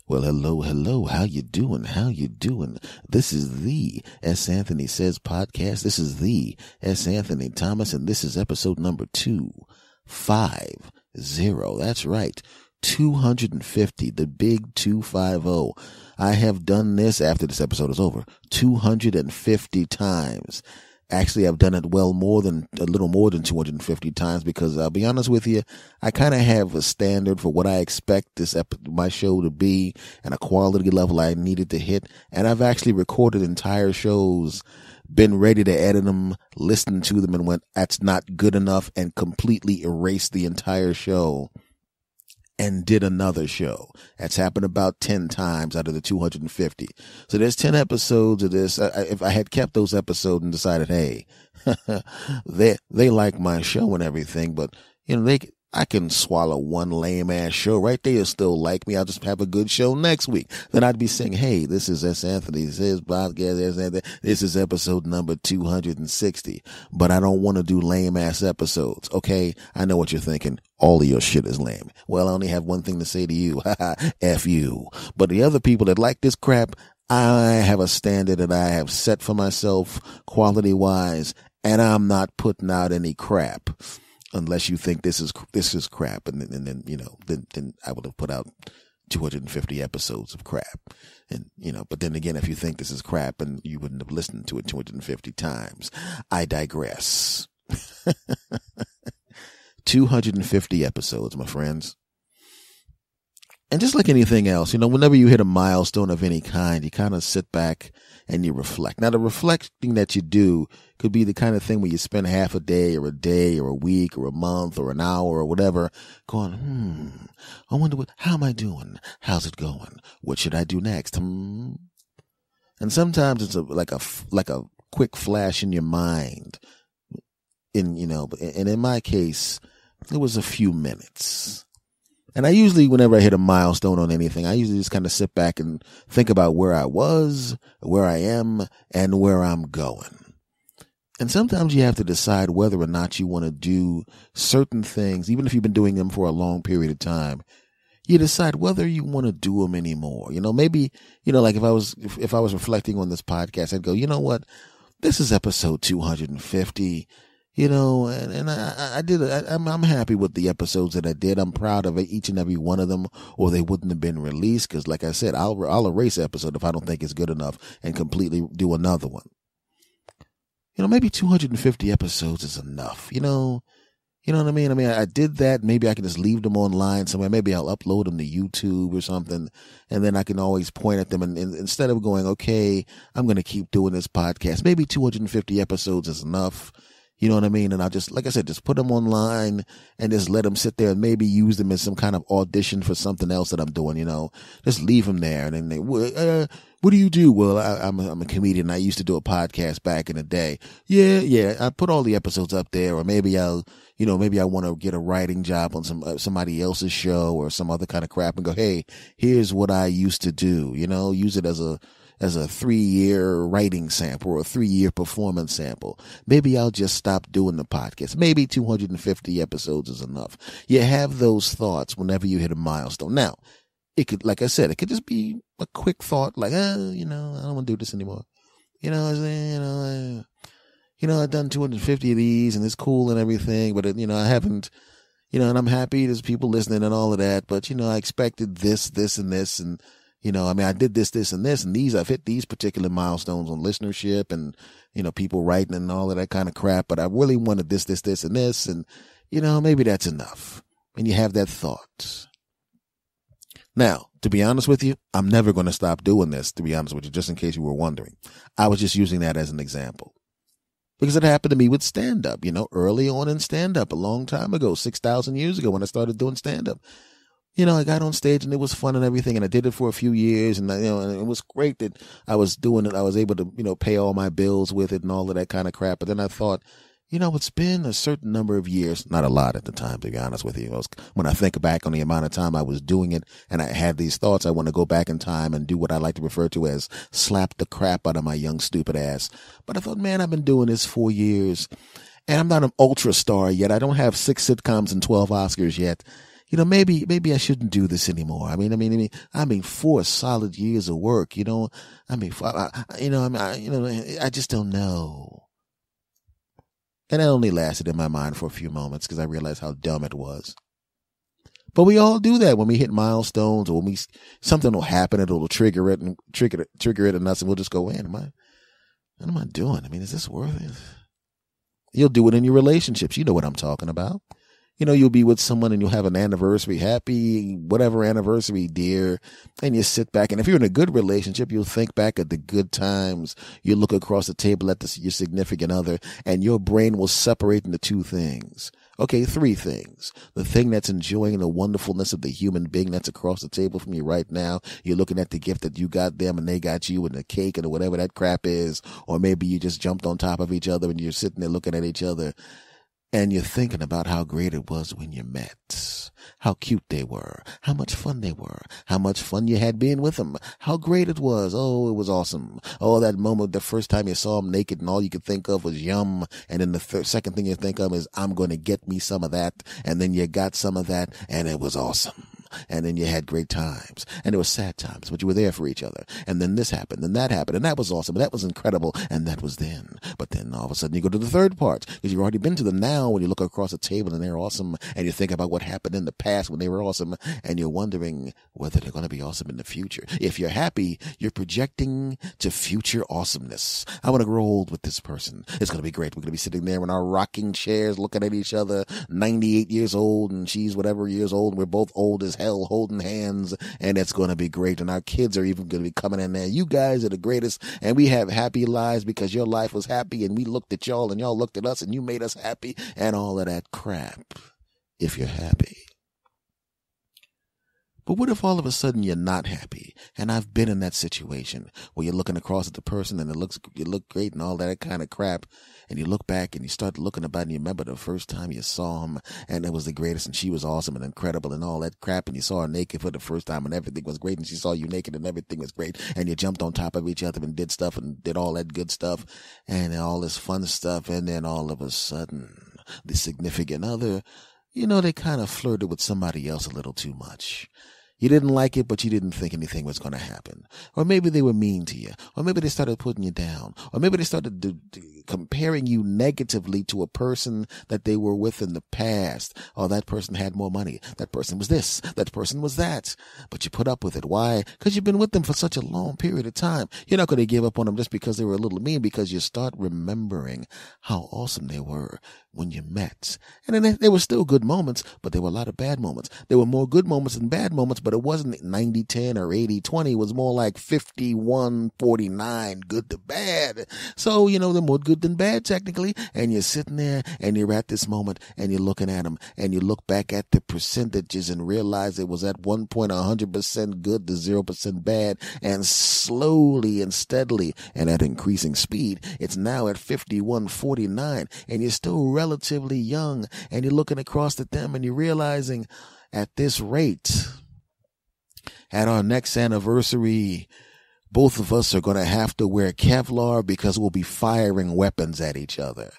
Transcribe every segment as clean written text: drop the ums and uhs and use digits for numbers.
Well, hello, hello. How you doing? How you doing? This is the S. Anthony Says podcast. This is the S. Anthony Thomas, and this is episode number 250. That's right. 250, the big 250. I have done this after this episode is over 250 times. Actually, I've done it a little more than 250 times because I'll be honest with you, I kind of have a standard for what I expect my show to be and a quality level I needed to hit. And I've actually recorded entire shows, been ready to edit them, listened to them and went, that's not good enough, and completely erased the entire show and did another show. That's happened about 10 times out of the 250. So there's 10 episodes of this. If I had kept those episodes and decided, hey, they like my show and everything, but I can swallow one lame ass show right there, still like me. I'll just have a good show next week. Then I'd be saying, hey, this is S. Anthony Says podcast. This is episode number 260, but I don't want to do lame ass episodes. Okay. I know what you're thinking. All of your shit is lame. Well, I only have one thing to say to you. F you. But the other people that like this crap, I have a standard that I have set for myself quality wise, and I'm not putting out any crap. Unless you think this is crap, and then I would have put out 250 episodes of crap, and But then again, if you think this is crap, and you wouldn't have listened to it 250 times, I digress. 250 episodes, my friends. And just like anything else, whenever you hit a milestone of any kind, you kind of sit back and you reflect. Now, the reflecting that you do could be the kind of thing where you spend half a day or a week or a month or an hour or whatever going, I wonder how am I doing? How's it going? What should I do next? And sometimes it's like a quick flash in your mind. And in my case, it was a few minutes. And I usually, whenever I hit a milestone on anything, I usually just kind of sit back and think about where I was, where I am, and where I'm going. And sometimes you have to decide whether or not you want to do certain things, even if you've been doing them for a long period of time. You decide whether you want to do them anymore. Maybe, like if I was reflecting on this podcast, I'd go, you know what? This is episode 250. And I'm happy with the episodes that I did. I'm proud of each and every one of them, or they wouldn't have been released. Cause like I said, I'll erase an episode if I don't think it's good enough and completely do another one. Maybe 250 episodes is enough. You know what I mean? I did that. Maybe I can just leave them online somewhere. Maybe I'll upload them to YouTube or something. And then I can always point at them. And instead of going, okay, I'm going to keep doing this podcast, maybe 250 episodes is enough. You know what I mean? And I'll just, like I said, just put them online and just let them sit there and maybe use them as some kind of audition for something else that I'm doing, just leave them there. And then they, what do you do? Well, I'm a comedian. I used to do a podcast back in the day. Yeah. I put all the episodes up there, or maybe maybe I want to get a writing job on somebody else's show or some other kind of crap and go, hey, here's what I used to do, use it as a 3-year writing sample or a 3-year performance sample. Maybe I'll just stop doing the podcast. Maybe 250 episodes is enough. You have those thoughts whenever you hit a milestone. Now, it could, like I said, it could just be a quick thought like, I don't want to do this anymore. I've done 250 of these and it's cool and everything, but I haven't, and I'm happy there's people listening and all of that, but I expected this, and this, and I did this, and this, and I've hit these particular milestones on listenership and, people writing and all of that kind of crap, but I really wanted this, and this, and, maybe that's enough. And you have that thought. Now, to be honest with you, I'm never going to stop doing this, to be honest with you, just in case you were wondering. I was just using that as an example. Because it happened to me with stand-up, early on in stand-up, a long time ago, 6,000 years ago when I started doing stand-up. I got on stage and it was fun and everything, and I did it for a few years, and and it was great that I was doing it. I was able to, pay all my bills with it and all of that kind of crap. But then I thought, it's been a certain number of years, not a lot at the time, to be honest with you. When I think back on the amount of time I was doing it and I had these thoughts, I want to go back in time and do what I like to refer to as slap the crap out of my young stupid ass. But I thought, man, I've been doing this 4 years and I'm not an ultra star yet. I don't have 6 sitcoms and 12 Oscars yet. maybe I shouldn't do this anymore. I mean, 4 solid years of work, I just don't know. And it only lasted in my mind for a few moments because I realized how dumb it was. But we all do that when we hit milestones, or when something will happen, it'll trigger it in us, and we'll just go, what am I doing? I mean, is this worth it? You'll do it in your relationships. You know what I'm talking about. You'll be with someone and you'll have an anniversary, happy, whatever anniversary, dear. And you sit back, and if you're in a good relationship, you'll think back at the good times. You look across the table at your significant other, and your brain will separate into 2 things. Okay, 3 things. The thing that's enjoying the wonderfulness of the human being that's across the table from you right now. You're looking at the gift that you got them and they got you, and the cake and whatever that crap is. Or maybe you just jumped on top of each other and you're sitting there looking at each other. And you're thinking about how great it was when you met, how cute they were, how much fun they were, how much fun you had being with them, how great it was. Oh, it was awesome. Oh, that moment, the first time you saw them naked and all you could think of was yum. And then the second thing you think of is, I'm going to get me some of that. And then you got some of that and it was awesome. And then you had great times, and there were sad times, but you were there for each other. And then this happened, and that happened, and that was awesome, and that was incredible, and that was then. But then all of a sudden you go to the third part, because you've already been to the now when you look across the table and they're awesome, and you think about what happened in the past when they were awesome, and you're wondering whether they're going to be awesome in the future. If you're happy, you're projecting to future awesomeness. I want to grow old with this person. It's going to be great. We're going to be sitting there in our rocking chairs looking at each other, 98 years old, and she's whatever years old, and we're both old as hell holding hands, and it's going to be great. And our kids are even going to be coming in there. You guys are the greatest, and we have happy lives because your life was happy, and we looked at y'all, and y'all looked at us, and you made us happy, and all of that crap, if you're happy. But what if all of a sudden you're not happy? And I've been in that situation where you're looking across at the person and you look great and all that kind of crap. And you look back and you start looking about and you remember the first time you saw him and it was the greatest and she was awesome and incredible and all that crap. And you saw her naked for the first time and everything was great. And she saw you naked and everything was great. And you jumped on top of each other and did stuff and did all that good stuff and all this fun stuff. And then all of a sudden, the significant other, they kind of flirted with somebody else a little too much. You didn't like it, but you didn't think anything was going to happen. Or maybe they were mean to you. Or maybe they started putting you down. Or maybe they started comparing you negatively to a person that they were with in the past. Oh, that person had more money. That person was this. That person was that. But you put up with it. Why? Because you've been with them for such a long period of time. You're not going to give up on them just because they were a little mean, because you start remembering how awesome they were when you met. And then there were still good moments, but there were a lot of bad moments. There were more good moments than bad moments, but it wasn't 90-10 or 80-20. It was more like 51-49, good to bad. So, they're more good than bad technically. And you're sitting there and you're at this moment and you're looking at them and you look back at the percentages and realize it was at one point 100% good to 0% bad. And slowly and steadily and at increasing speed, it's now at 51-49. And you're still relatively young and you're looking across at them and you're realizing at this rate, at our next anniversary, both of us are going to have to wear Kevlar because we'll be firing weapons at each other.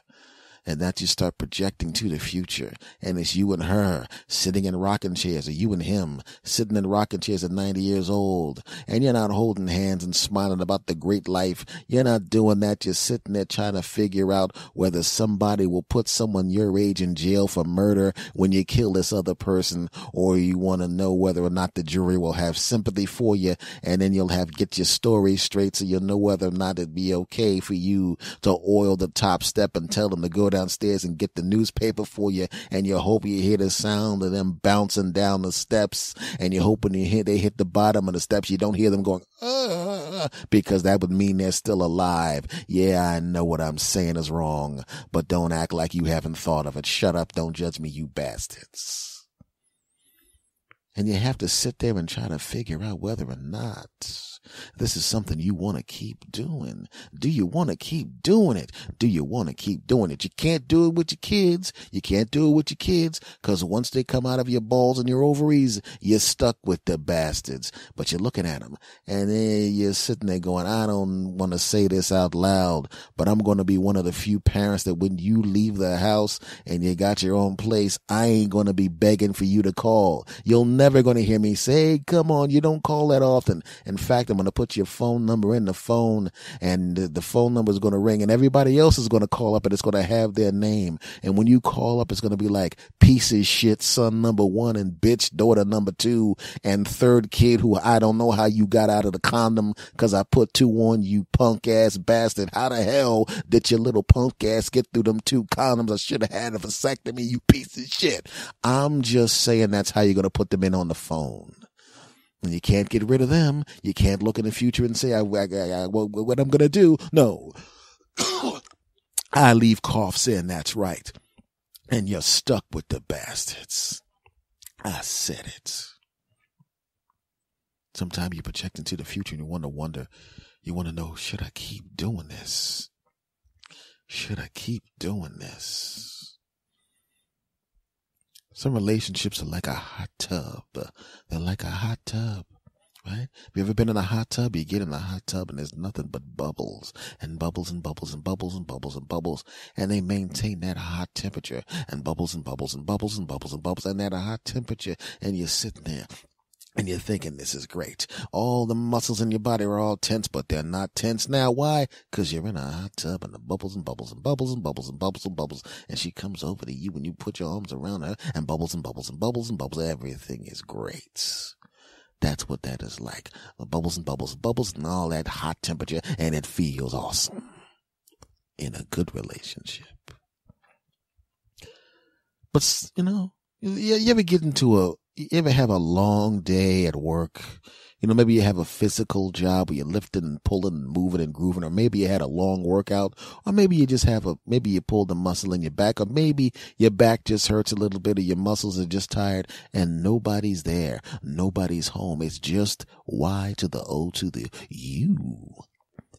And that you start projecting to the future. And it's you and her sitting in rocking chairs, or you and him sitting in rocking chairs at 90 years old. And you're not holding hands and smiling about the great life. You're not doing that. You're sitting there trying to figure out whether somebody will put someone your age in jail for murder when you kill this other person, or you want to know whether or not the jury will have sympathy for you. And then you'll get your story straight so you'll know whether or not it'd be okay for you to oil the top step and tell them to go downstairs and get the newspaper for you, and you hope you hear the sound of them bouncing down the steps, and you hope when they hit the bottom of the steps, you don't hear them going, because that would mean they're still alive. Yeah, I know what I'm saying is wrong, but don't act like you haven't thought of it. Shut up, don't judge me, you bastards. And you have to sit there and try to figure out whether or not This is something you want to keep doing. Do you want to keep doing it? Do you want to keep doing it? You can't do it with your kids. You can't do it with your kids because once they come out of your balls and your ovaries, you're stuck with the bastards. But you're looking at them and then you're sitting there going, I don't want to say this out loud, but I'm going to be one of the few parents that when you leave the house and you got your own place, I ain't going to be begging for you to call. You're never going to hear me say, hey, come on, you don't call that often. In fact, I'm going to put your phone number in the phone and the phone number is going to ring and everybody else is going to call up and it's going to have their name. And when you call up, it's going to be like piece of shit, son number 1 and bitch, daughter number 2 and third kid who I don't know how you got out of the condom because I put 2 on you punk ass bastard. How the hell did your little punk ass get through them 2 condoms? I should have had a vasectomy, you piece of shit. I'm just saying that's how you're going to put them in on the phone. And you can't get rid of them. You can't look in the future and say, what I'm going to do. No. I leave coughs in. That's right. And you're stuck with the bastards. I said it. Sometimes you project into the future and you wonder, you want to know, should I keep doing this? Should I keep doing this? Some relationships are like a hot tub. They're like a hot tub, right? Have you ever been in a hot tub? You get in a hot tub and there's nothing but bubbles and bubbles and bubbles and bubbles and bubbles and bubbles. And they maintain that hot temperature and bubbles and bubbles and bubbles and bubbles and bubbles and at a hot temperature. And you're sitting there. And you're thinking, this is great. All the muscles in your body are all tense, but they're not tense now. Why? Because you're in a hot tub and the bubbles and bubbles and bubbles and bubbles and bubbles and bubbles. And she comes over to you and you put your arms around her and bubbles and bubbles and bubbles and bubbles. Everything is great. That's what that is like. Bubbles and bubbles and bubbles and all that hot temperature. And it feels awesome in a good relationship. But, you ever get into you ever have a long day at work? Maybe you have a physical job where you're lifting and pulling and moving and grooving, or maybe you had a long workout, or maybe you just maybe you pulled a muscle in your back, or maybe your back just hurts a little bit or your muscles are just tired and nobody's there. Nobody's home. It's just Y to the O to the U.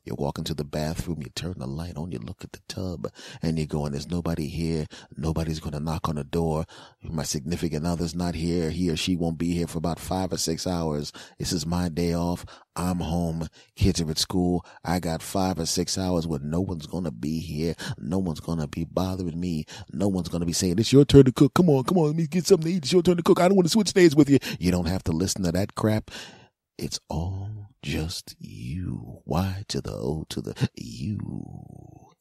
You walk into the bathroom, you turn the light on, you look at the tub, and you're going, there's nobody here. Nobody's going to knock on the door. My significant other's not here. He or she won't be here for about 5 or 6 hours. This is my day off. I'm home. Kids are at school. I got 5 or 6 hours where no one's going to be here. No one's going to be bothering me. No one's going to be saying, it's your turn to cook. Come on, let me get something to eat. It's your turn to cook. I don't want to switch days with you. You don't have to listen to that crap. It's all just you. Y to the O to the U.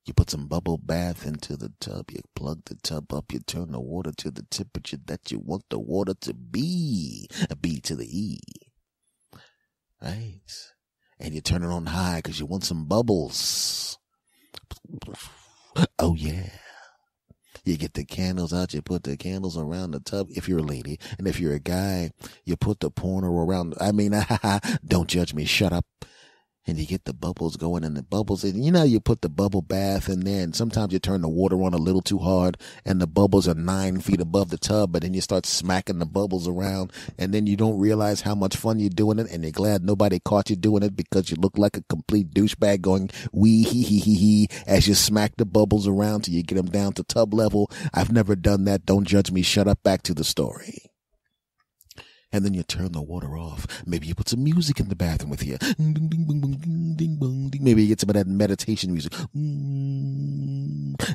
You put some bubble bath into the tub. You plug the tub up. You turn the water to the temperature that you want the water to be. A B to the E. Right? And you turn it on high because you want some bubbles. Oh, yeah. You get the candles out, you put the candles around the tub if you're a lady. And if you're a guy, you put the pointer around. Don't judge me. Shut up. And you get the bubbles going and the bubbles. And you put the bubble bath in there and sometimes you turn the water on a little too hard and the bubbles are 9 feet above the tub. But then you start smacking the bubbles around and then you don't realize how much fun you're doing it. And you're glad nobody caught you doing it because you look like a complete douchebag going wee hee hee hee hee as you smack the bubbles around till you get them down to tub level. I've never done that. Don't judge me. Shut up. Back to the story. And then you turn the water off. Maybe you put some music in the bathroom with you. Maybe you get some of that meditation music.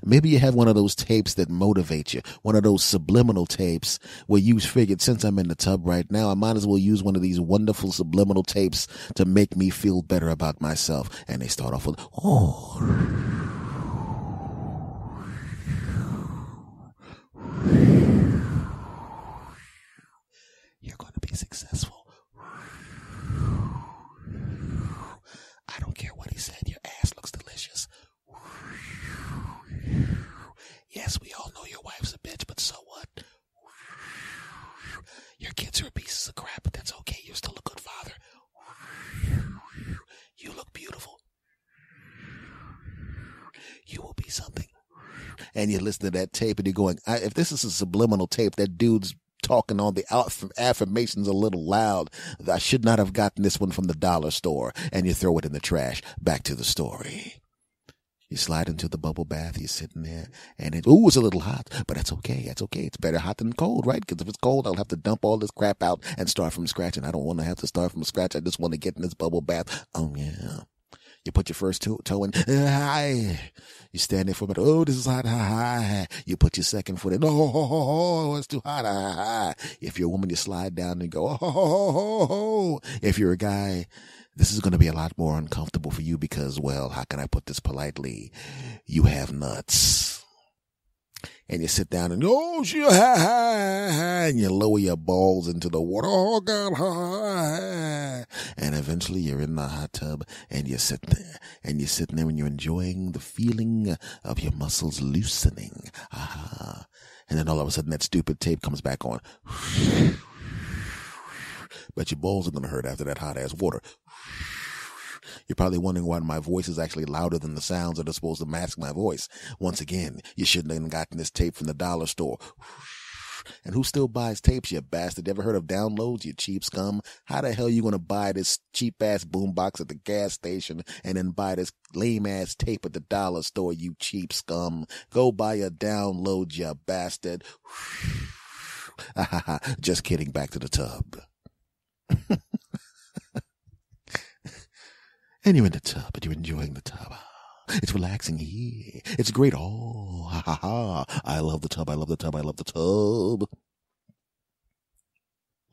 Maybe you have one of those tapes that motivate you. One of those subliminal tapes where you figured, since I'm in the tub right now, I might as well use one of these wonderful subliminal tapes to make me feel better about myself. And they start off with, you're going to be successful. I don't care what he said. Your ass looks delicious. Yes, we all know your wife's a bitch, but so what? Your kids are pieces of crap, but that's okay. You're still a good father. You look beautiful. You will be something. And you listen to that tape and you're going, if this is a subliminal tape, that dude's talking on the affirmations a little loud. I should not have gotten this one from the dollar store. And you throw it in the trash. Back to the story. You slide into the bubble bath. You're sitting there, and it's a little hot, but that's okay. That's okay. It's better hot than cold, right? Because if it's cold, I'll have to dump all this crap out and start from scratch. And I don't want to have to start from scratch. I just want to get in this bubble bath. Oh yeah. You put your first toe in. You stand there for a minute. Oh, this is hot. You put your second foot in. Oh, it's too hot. If you're a woman, you slide down and go. Oh. If you're a guy, this is going to be a lot more uncomfortable for you because, well, how can I put this politely? You have nuts. And you sit down and, and you lower your balls into the water. Oh, God. And eventually you're in the hot tub and you're sitting there and you're enjoying the feeling of your muscles loosening. And then all of a sudden that stupid tape comes back on. But your balls are going to hurt after that hot ass water. You're probably wondering why my voice is actually louder than the sounds that are supposed to mask my voice. Once again, you shouldn't have gotten this tape from the dollar store. And who still buys tapes, you bastard? Ever heard of downloads, you cheap scum? How the hell are you going to buy this cheap-ass boombox at the gas station and then buy this lame-ass tape at the dollar store, you cheap scum? Go buy a download, you bastard. Just kidding, back to the tub. And you're in the tub, and you're enjoying the tub. It's relaxing here. It's great. Oh, I love the tub. I love the tub. I love the tub.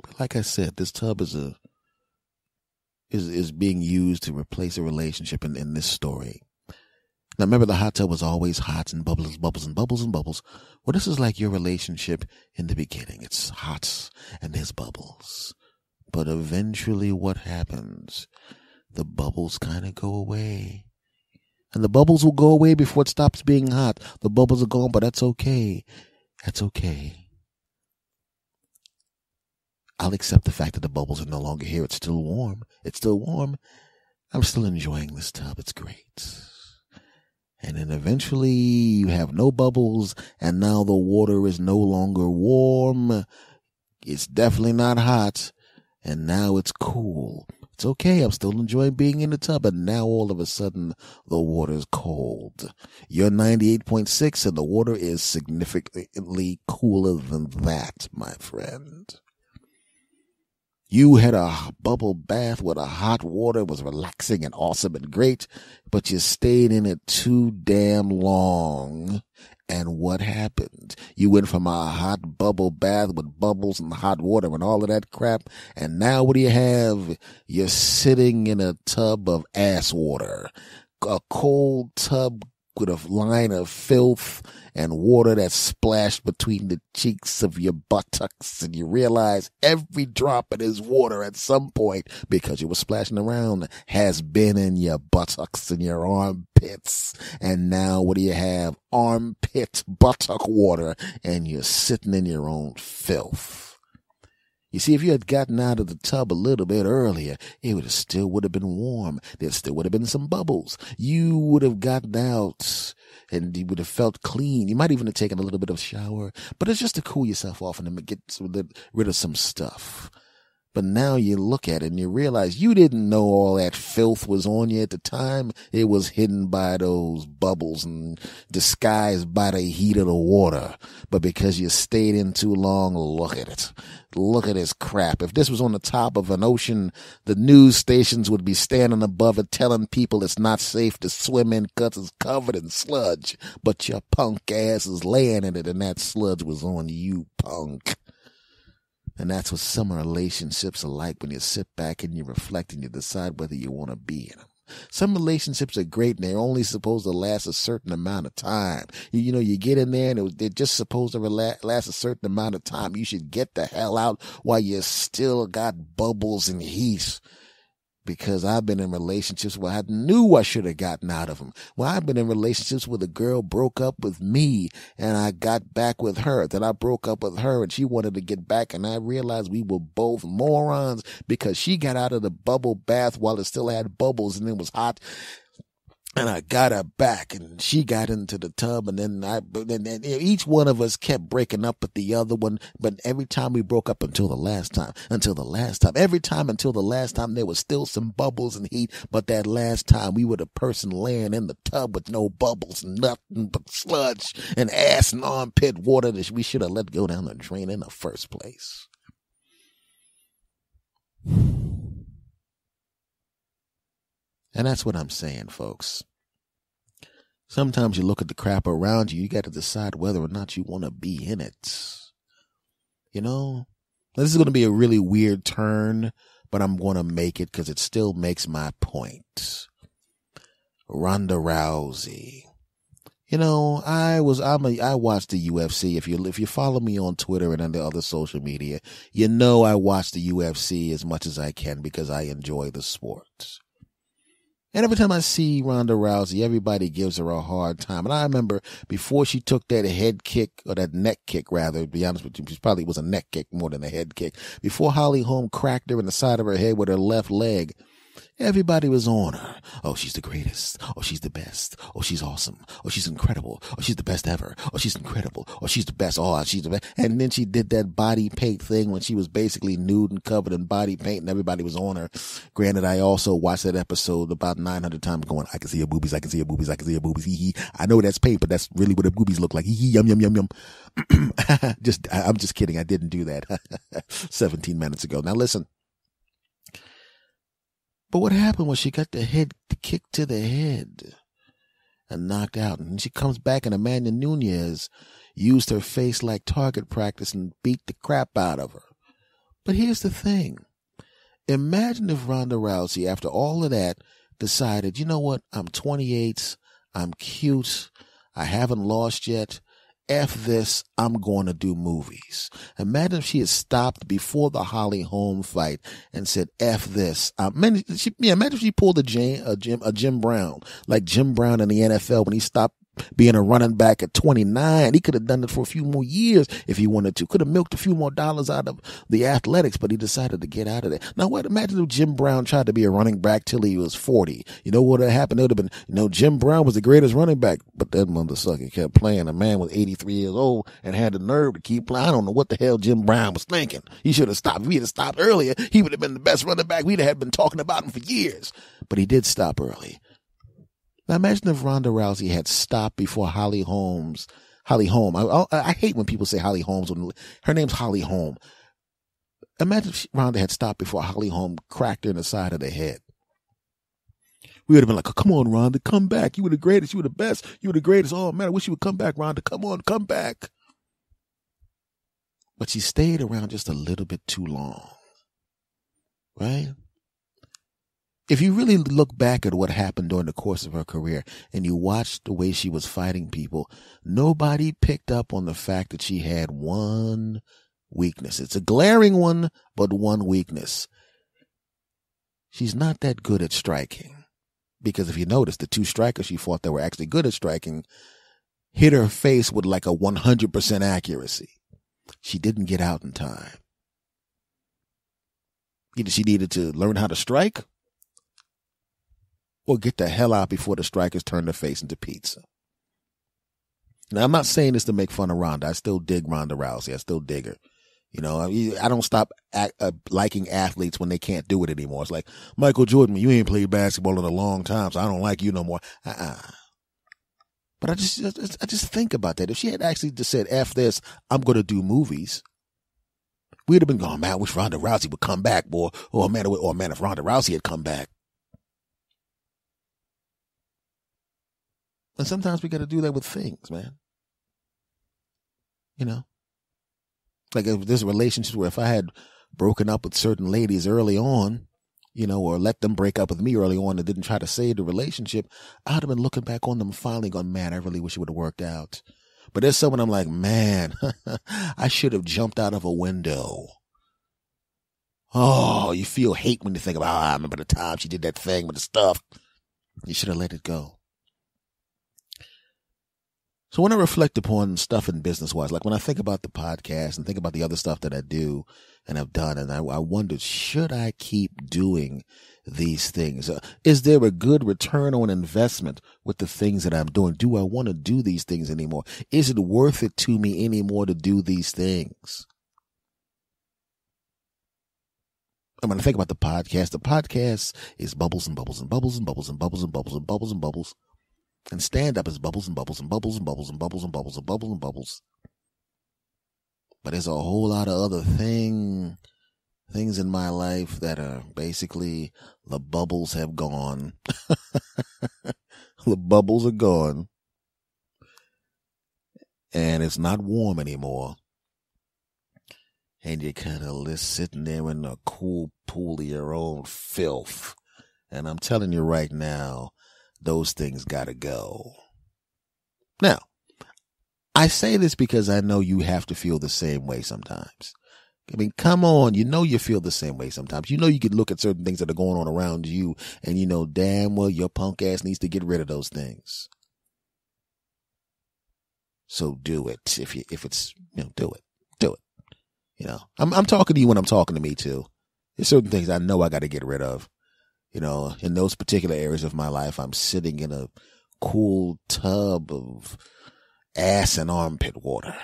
But like I said, this tub is being used to replace a relationship in this story. Now remember, the hot tub was always hot and bubbles, bubbles, and bubbles and bubbles. Well, this is like your relationship in the beginning. It's hot and there's bubbles. But eventually what happens? The bubbles kind of go away. And the bubbles will go away before it stops being hot. The bubbles are gone, but that's okay. That's okay. I'll accept the fact that the bubbles are no longer here. It's still warm. It's still warm. I'm still enjoying this tub. It's great. And then eventually you have no bubbles, and now the water is no longer warm. It's definitely not hot. And now it's cool. It's okay. I'm still enjoying being in the tub. And now all of a sudden, the water's cold. You're 98.6 and the water is significantly cooler than that, my friend. You had a bubble bath with a hot water. It was relaxing and awesome and great, but you stayed in it too damn long. And what happened? You went from a hot bubble bath with bubbles and hot water and all of that crap. And now what do you have? You're sitting in a tub of ass water, a cold tub with a line of filth and water that's splashed between the cheeks of your buttocks. And you realize every drop of this water at some point, because you were splashing around, has been in your buttocks and your armpits. And now what do you have? Armpit buttock water, and you're sitting in your own filth. You see, if you had gotten out of the tub a little bit earlier, it still would have been warm. There still would have been some bubbles. You would have gotten out and you would have felt clean. You might even have taken a little bit of a shower, but it's just to cool yourself off and get rid of some stuff. But now you look at it and you realize you didn't know all that filth was on you at the time. It was hidden by those bubbles and disguised by the heat of the water. But because you stayed in too long, look at it. Look at this crap. If this was on the top of an ocean, the news stations would be standing above it telling people it's not safe to swim in because it's covered in sludge. But your punk ass is laying in it and that sludge was on you, punk. And that's what some relationships are like when you sit back and you reflect and you decide whether you want to be in them. Some relationships are great and they're only supposed to last a certain amount of time. You know, you get in there and they're just supposed to last a certain amount of time. You should get the hell out while you still got bubbles and heat. Because I've been in relationships where I knew I should have gotten out of them. Well, I've been in relationships where the girl broke up with me and I got back with her. Then I broke up with her and she wanted to get back, and I realized we were both morons because she got out of the bubble bath while it still had bubbles and it was hot. And I got her back, and she got into the tub, and then each one of us kept breaking up with the other one. But every time we broke up until the last time, there was still some bubbles and heat. But that last time, we were the person laying in the tub with no bubbles, nothing but sludge and ass and armpit water that we should have let go down the drain in the first place. And that's what I'm saying, folks. Sometimes you look at the crap around you, you got to decide whether or not you want to be in it. You know, this is going to be a really weird turn, but I'm going to make it because it still makes my point. Ronda Rousey. You know, I watched the UFC. If you follow me on Twitter and on the other social media, you know I watch the UFC as much as I can because I enjoy the sport. And every time I see Ronda Rousey, everybody gives her a hard time. And I remember before she took that head kick, or that neck kick rather, to be honest with you, it probably was a neck kick more than a head kick. Before Holly Holm cracked her in the side of her head with her left leg, everybody was on her. Oh, she's the greatest. Oh, she's the best. Oh, she's awesome. Oh, she's incredible. Oh, she's the best ever. Oh, she's incredible. Oh, she's the best. Oh, she's the best. And then she did that body paint thing when she was basically nude and covered in body paint and everybody was on her. Granted, I also watched that episode about 900 times going, I can see her boobies. I can see her boobies. I can see her boobies. Hee hee. I know that's paint, but that's really what her boobies look like. Hee hee. Yum, yum, yum, yum. I'm just kidding. I didn't do that 17 minutes ago. Now listen. But what happened was she got the kick to the head and knocked out. And she comes back and Amanda Nunes used her face like target practice and beat the crap out of her. But here's the thing. Imagine if Ronda Rousey, after all of that, decided, you know what? I'm 28. I'm cute. I haven't lost yet. F this, I'm going to do movies. Imagine if she had stopped before the Holly Holm fight and said, F this. Imagine if she pulled a Jim Brown, like Jim Brown in the NFL when he stopped being a running back at 29. He could have done it for a few more years if he wanted to. Could have milked a few more dollars out of the athletics, but he decided to get out of there. Now, imagine if Jim Brown tried to be a running back till he was 40. You know what would have happened? It would have been, Jim Brown was the greatest running back, but that motherfucker kept playing. A man was 83 years old and had the nerve to keep playing. I don't know what the hell Jim Brown was thinking. He should have stopped. If he had stopped earlier, he would have been the best running back. We'd have been talking about him for years, but he did stop early. Now imagine if Ronda Rousey had stopped before Holly Holm. I hate when people say Holly Holmes. Her name's Holly Holm. Imagine if Ronda had stopped before Holly Holm cracked her in the side of the head. We would have been like, oh, come on, Ronda, come back. You were the greatest. You were the best. You were the greatest. Oh, man, I wish you would come back, Ronda. Come on, come back. But she stayed around just a little bit too long. Right? If you really look back at what happened during the course of her career and you watch the way she was fighting people, nobody picked up on the fact that she had one weakness. It's a glaring one, but one weakness. She's not that good at striking. Because if you notice, the two strikers she fought that were actually good at striking hit her face with like a 100% accuracy. She didn't get out in time. Either she needed to learn how to strike, or get the hell out before the strikers turn their face into pizza. Now, I'm not saying this to make fun of Ronda. I still dig Ronda Rousey. I still dig her. You know, I don't stop liking athletes when they can't do it anymore. It's like, Michael Jordan, you ain't played basketball in a long time, so I don't like you no more. But I just think about that. If she had actually just said, F this, I'm going to do movies, we'd have been going, man, I wish Ronda Rousey would come back, boy. Oh, man, if Ronda Rousey had come back. And sometimes we got to do that with things, man. You know, like if there's relationships where if I had broken up with certain ladies early on, you know, or let them break up with me early on and didn't try to save the relationship, I'd have been looking back on them finally going, man, I really wish it would have worked out. But there's someone I'm like, man, I should have jumped out of a window. Oh, you feel hate when you think about, I remember the time she did that thing with the stuff. You should have let it go. So when I reflect upon stuff in business-wise, like when I think about the podcast and think about the other stuff that I do and have done, and I wondered, should I keep doing these things? Is there a good return on investment with the things that I'm doing? Do I want to do these things anymore? Is it worth it to me anymore to do these things? I'm going to think about the podcast. The podcast is bubbles and bubbles and bubbles and bubbles and bubbles and bubbles and bubbles and bubbles. And stand up is bubbles and bubbles and bubbles and bubbles and bubbles and bubbles and bubbles and bubbles. But there's a whole lot of other things in my life that are basically the bubbles have gone. The bubbles are gone. And it's not warm anymore. And you're kind of just sitting there in a cool pool of your own filth. And I'm telling you right now, those things gotta go. Now, I say this because I know you have to feel the same way sometimes. I mean, come on, you feel the same way sometimes. You can look at certain things that are going on around you and you know damn well your punk ass needs to get rid of those things. So do it. If it's, do it. I'm talking to you when I'm talking to me too. There's certain things I know I got to get rid of. In those particular areas of my life, I'm sitting in a cool tub of ass and armpit water.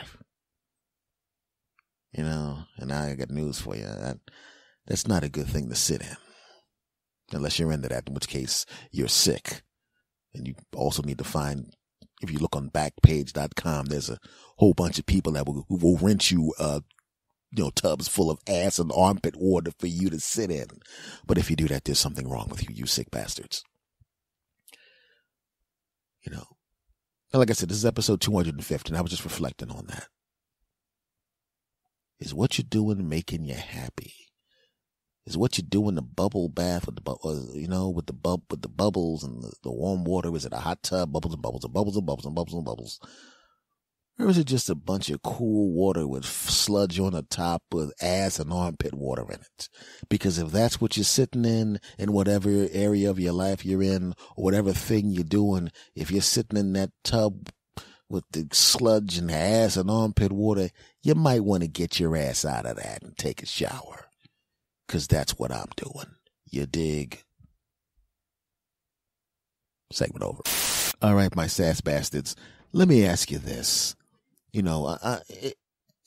And I got news for you. That's not a good thing to sit in. Unless you're into that, in which case you're sick. And you also need to find, if you look on backpage.com, there's a whole bunch of people that will rent you tubs full of ass and armpit water for you to sit in. But if you do that, there's something wrong with you, you sick bastards. And like I said, this is episode 250, and I was just reflecting on that. Is what you're doing making you happy? Is what you're doing the bubble bath with with the bubbles and the warm water? Is it a hot tub, bubbles and bubbles and bubbles and bubbles and bubbles and bubbles? Or is it just a bunch of cool water with sludge on the top with ass and armpit water in it? Because if that's what you're sitting in whatever area of your life you're in, or whatever thing you're doing, if you're sitting in that tub with the sludge and ass and armpit water, you might want to get your ass out of that and take a shower. Because that's what I'm doing. You dig? Segment over. All right, my sass bastards. Let me ask you this.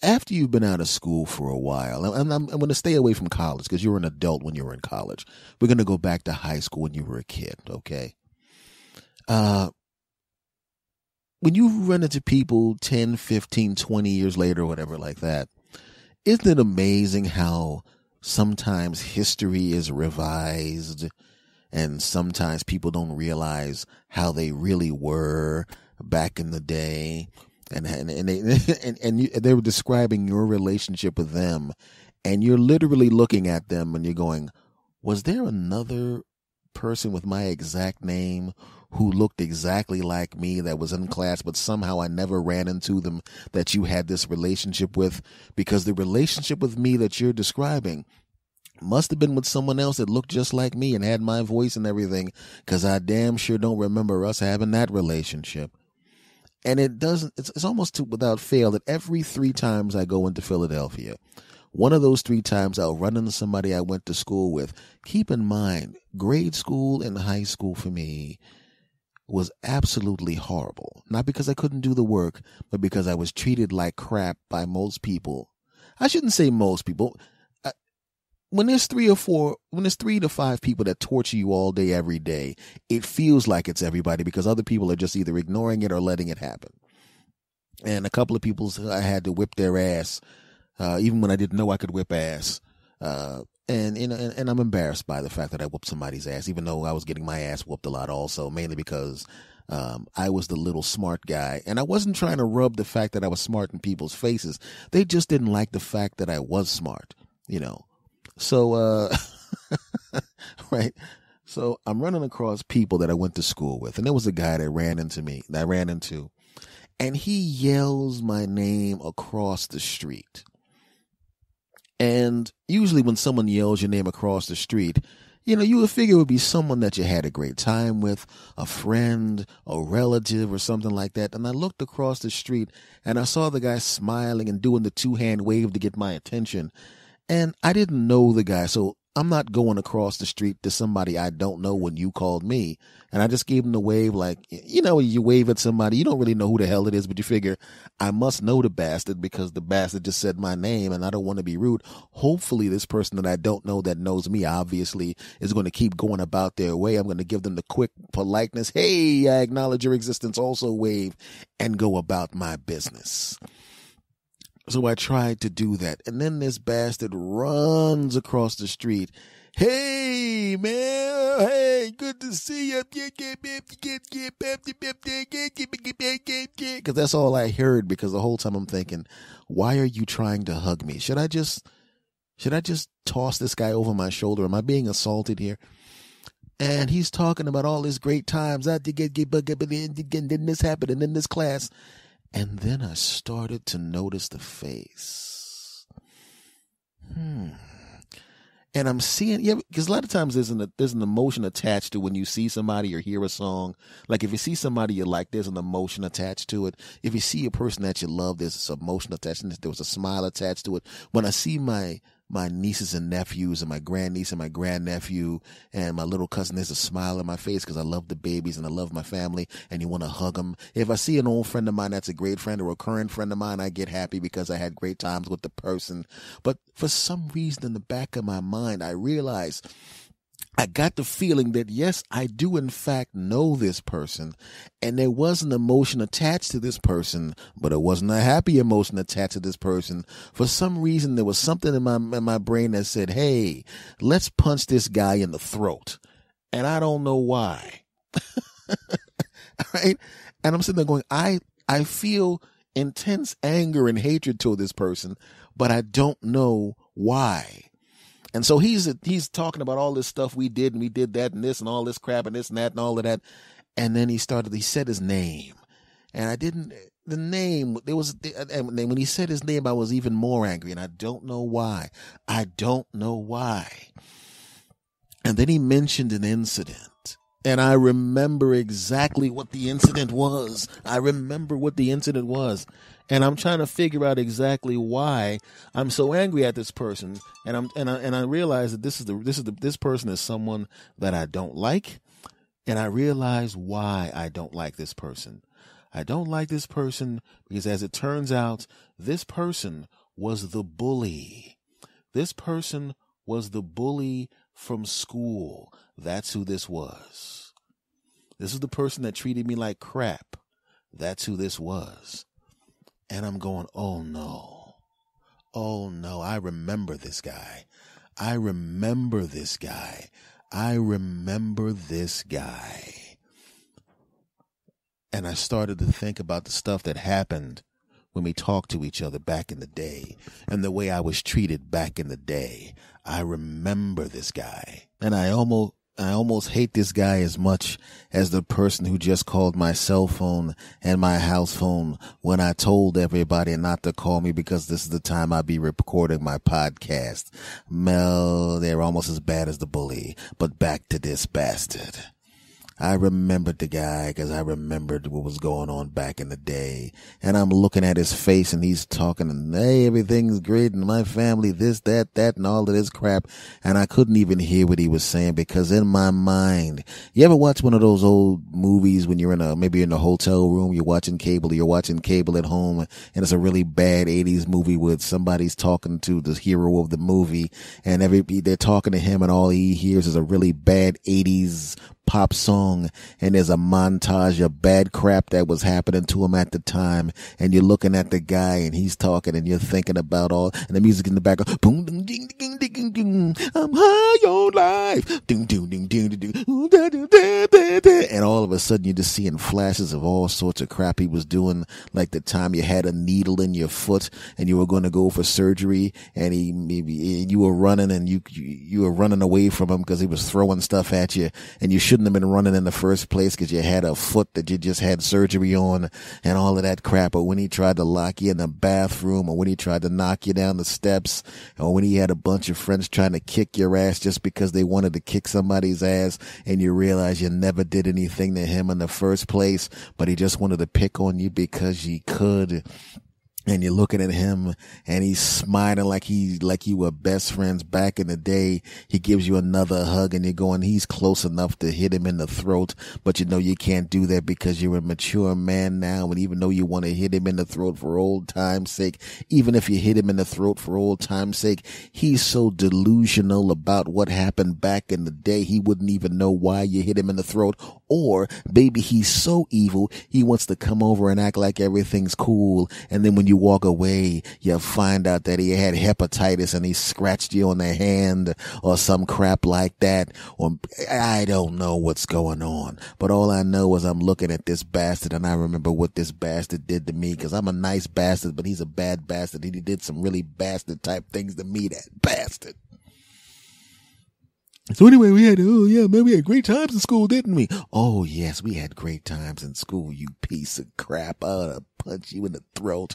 After you've been out of school for a while, and I'm going to stay away from college because you were an adult when you were in college. We're going to go back to high school when you were a kid, okay? When you run into people 10, 15, 20 years later or whatever like that, isn't it amazing how sometimes history is revised and sometimes people don't realize how they really were back in the day? And they were describing your relationship with them, and you're literally looking at them and you're going, was there another person with my exact name who looked exactly like me that was in class, but somehow I never ran into them that you had this relationship with? Because the relationship with me that you're describing must have been with someone else that looked just like me and had my voice and everything, because I damn sure don't remember us having that relationship. And it's almost without fail that every 3 times I go into Philadelphia, one of those 3 times I'll run into somebody I went to school with. Keep in mind, grade school and high school for me was absolutely horrible. Not because I couldn't do the work, but because I was treated like crap by most people. I shouldn't say most people. When there's 3 to 5 people that torture you all day, every day, it feels like it's everybody because other people are just either ignoring it or letting it happen. And a couple of people I had to whip their ass, even when I didn't know I could whip ass. And I'm embarrassed by the fact that I whooped somebody's ass, even though I was getting my ass whooped a lot also, mainly because I was the little smart guy. And I wasn't trying to rub the fact that I was smart in people's faces. They just didn't like the fact that I was smart, So, right. So I'm running across people that I went to school with, and there was a guy that I ran into, and he yells my name across the street. And usually when someone yells your name across the street, you would figure it would be someone that you had a great time with, a friend, a relative, or something like that. And I looked across the street and I saw the guy smiling and doing the 2-hand wave to get my attention. And I didn't know the guy. So I'm not going across the street to somebody I don't know when you called me. And I just gave him the wave, like, you wave at somebody, you don't really know who the hell it is, but you figure I must know the bastard because the bastard just said my name and I don't want to be rude. Hopefully this person that I don't know that knows me obviously is going to keep going about their way. I'm going to give them the quick politeness. Hey, I acknowledge your existence, also wave, and go about my business. So I tried to do that. And then this bastard runs across the street. Hey, man. Hey, good to see you. Because that's all I heard, because the whole time I'm thinking, why are you trying to hug me? Should I just toss this guy over my shoulder? Am I being assaulted here? And he's talking about all his great times. I did get then this happened, and then this class. And then I started to notice the face. And I'm seeing, because a lot of times there's an emotion attached to when you see somebody or hear a song. Like if you see somebody you like, there's an emotion attached to it. If you see a person that you love, there's an emotion attached. There was a smile attached to it. When I see my nieces and nephews and my grandniece and my grandnephew and my little cousin, there's a smile on my face because I love the babies and I love my family, and you want to hug them. If I see an old friend of mine that's a great friend or a current friend of mine, I get happy because I had great times with the person. But for some reason in the back of my mind, I realized I got the feeling that, yes, I do in fact know this person, and there was an emotion attached to this person, but it wasn't a happy emotion attached to this person. For some reason, there was something in my brain that said, hey, let's punch this guy in the throat. And I don't know why. Right? And I'm sitting there going, I feel intense anger and hatred toward this person, but I don't know why. And so he's talking about all this stuff we did, and we did that and this and all this crap and this and that and all of that. And then he said his name, and and when he said his name, I was even more angry, and I don't know why. And then he mentioned an incident, and I remember exactly what the incident was. And I'm trying to figure out exactly why I'm so angry at this person. And I realize that this person is someone that I don't like. And I realize why I don't like this person. I don't like this person because, as it turns out, this person was the bully. This person was the bully from school. That's who this was. This is the person that treated me like crap. That's who this was. And I'm going, oh no, I remember this guy. And I started to think about the stuff that happened when we talked to each other back in the day and the way I was treated back in the day. I remember this guy. And I almost hate this guy as much as the person who just called my cell phone and my house phone when I told everybody not to call me because this is the time I'd be recording my podcast. Mel, they're almost as bad as the bully. But back to this bastard. I remembered the guy because I remembered what was going on back in the day. And I'm looking at his face and he's talking and, hey, everything's great and my family, this, that, and all of this crap. And I couldn't even hear what he was saying because in my mind, you ever watch one of those old movies when you're maybe in a hotel room, you're watching cable at home, and it's a really bad 80s movie with somebody's talking to the hero of the movie and they're talking to him and all he hears is a really bad 80s pop song, and there's a montage of bad crap that was happening to him at the time, and you're looking at the guy and he's talking and you're thinking about all, and the music in the background, boom, ding, ding, ding, ding, ding, I'm high on life, ding, ding, ding, ding, ding, and all of a sudden you're just seeing flashes of all sorts of crap he was doing, like the time you had a needle in your foot and you were going to go for surgery, and you were running and you were running away from him because he was throwing stuff at you, and you shouldn't have been running in the first place because you had a foot that you just had surgery on and all of that crap. Or when he tried to lock you in the bathroom, or when he tried to knock you down the steps, or when he had a bunch of friends trying to kick your ass just because they wanted to kick somebody's ass, and you realize you never did anything to him in the first place, but he just wanted to pick on you because he could. and you're looking at him and he's smiling like you were best friends back in the day. He gives you another hug and you're going, he's close enough to hit him in the throat, but you know you can't do that because you're a mature man now. And even though you want to hit him in the throat for old time's sake, even if you hit him in the throat for old time's sake, he's so delusional about what happened back in the day. He wouldn't even know why you hit him in the throat. Or baby, he's so evil, he wants to come over and act like everything's cool. And then when you walk away, you find out that he had hepatitis and he scratched you on the hand or some crap like that. Or I don't know what's going on, but all I know is I'm looking at this bastard and I remember what this bastard did to me, because I'm a nice bastard, but he's a bad bastard. He did some really bastard type things to me, that bastard. So anyway, we had great times in school, didn't we? Oh yes, we had great times in school, you piece of crap. I ought to punch you in the throat.